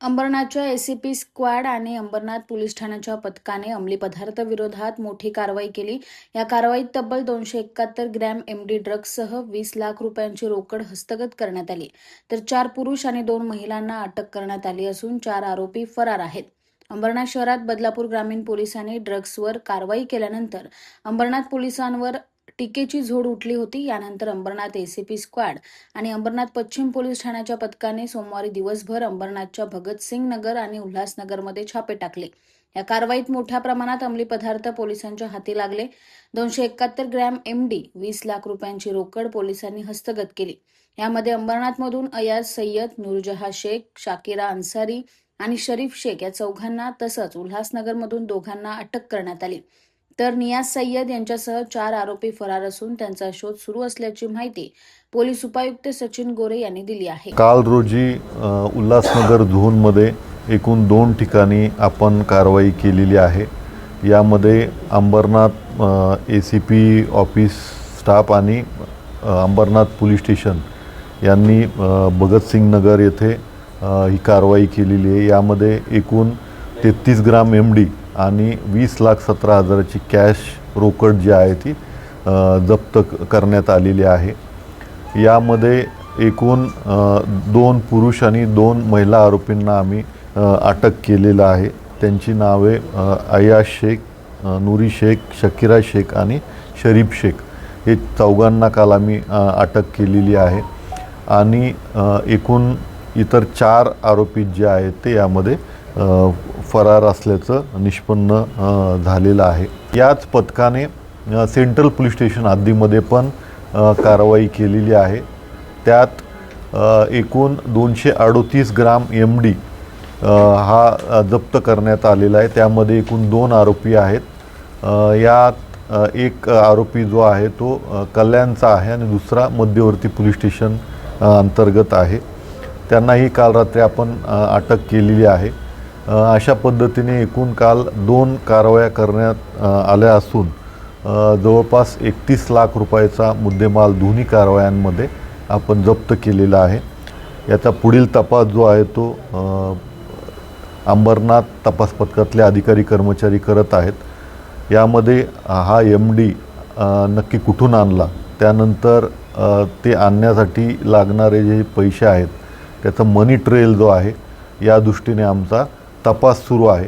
अंबरनाथच्या ACP squad आणि Ambernath police ठाण्याच्या पथकाने अंमली पदार्थ विरोधात मोठी कारवाई केली। या कारवाईत तब्बल 271 ग्रॅम एमडी ड्रग्जसह 20 लाख रुपयांची रोकड हस्तगत करण्यात आली। तर 4 पुरुष आणि 2 महिलांना अटक करण्यात आली असून 4 आरोपी फरार आहेत। अंबरनाथ शहरात बदलापूर ग्रामीण पोलिसांनी ड्रग्जवर कारवाई केल्यानंतर अंबरनाथ पोलिसांवर टीकेची झोड उठली होती। यानंतर अंबरनाथ एसीपी स्क्वॉड आणि अंबरनाथ पश्चिम पोलीस ठाण्याच्या पथकाने सोमवारी दिवसभर अंबरनाथच्या भगतसिंग नगर आणि उल्हासनगरमध्ये छापे टाकले। या कारवाईत मोठ्या प्रमाणात अंमली पदार्थ पोलिसांच्या हाती लागले। 271 ग्रॅम एमडी 20 लाख रुपयांची रोकड पोलिसांनी हस्तगत केली। यामध्ये अंबरनाथमधून अयाज सय्यद, नूरजहां शेख, शाकिरा अन्सारी आणि शरीफ शेख या चौघांना तसंच उल्हासनगरमधून दोघांना अटक करण्यात आली। तर नियाज सय्यद यांच्यासह 4 आरोपी फरार असून त्यांचा शोध सुरू असल्याची माहिती पोलीस उपायुक्त सचिन गोरे यांनी दिली आहे। काल रोजी उल्हासनगर झोनमध्ये एकूण 2 ठिकाणी आपण कारवाई केलेली आहे। यामध्ये अंबरनाथ एसीपी ऑफिस स्टाफ आणि अंबरनाथ पोलीस स्टेशन यांनी भगतसिंग नगर येथे ही कारवाई केलेली आहे। यामध्ये एकूण 33 ग्राम एमडी आणि 20,17,000ची कॅश रोकड जी आहे ती जप्त करण्यात आलेली आहे। यामध्ये एकूण 2 पुरुष आणि 2 महिला आरोपींना आम्ही अटक केलेलं आहे। त्यांची नावे अयाज शेख, नूरी शेख, शाकिरा शेख आणि शरीफ शेख हे चौघांना काल आम्ही अटक केलेली आहे आणि एकूण इतर 4 आरोपी जे आहेत ते यामध्ये फरार असल्याचं निष्पन्न झालेलं आहे। याच पथकाने सेंट्रल पोलीस स्टेशन हद्दीमध्ये पण कारवाई केलेली आहे। त्यात एकूण 238 ग्राम एमडी हा जप्त करण्यात आलेला आहे। त्यामध्ये एकूण 2 आरोपी आहेत। यात एक आरोपी जो आहे तो कल्याणचा आहे आणि दुसरा मध्यवर्ती पोलीस स्टेशन अंतर्गत आहे। त्यांनाही काल रात्री आपण अटक केलेली आहे। अशा पद्धतीने एकूण काल 2 कारवाया करण्यात आल्या असून जवळपास 31 लाख रुपयाचा मुद्देमाल दोन्ही कारवायांमध्ये आपण जप्त केलेला आहे। याचा पुढील तपास जो आहे तो अंबरनाथ तपास पथकातले अधिकारी कर्मचारी करत आहेत। यामध्ये हा एमडी नक्की कुठून आणला, त्यानंतर ते आणण्यासाठी लागणारे जे पैसे आहेत त्याचा मनी ट्रेल जो आहे या दृष्टीने आमचा तपास सुरू आहे।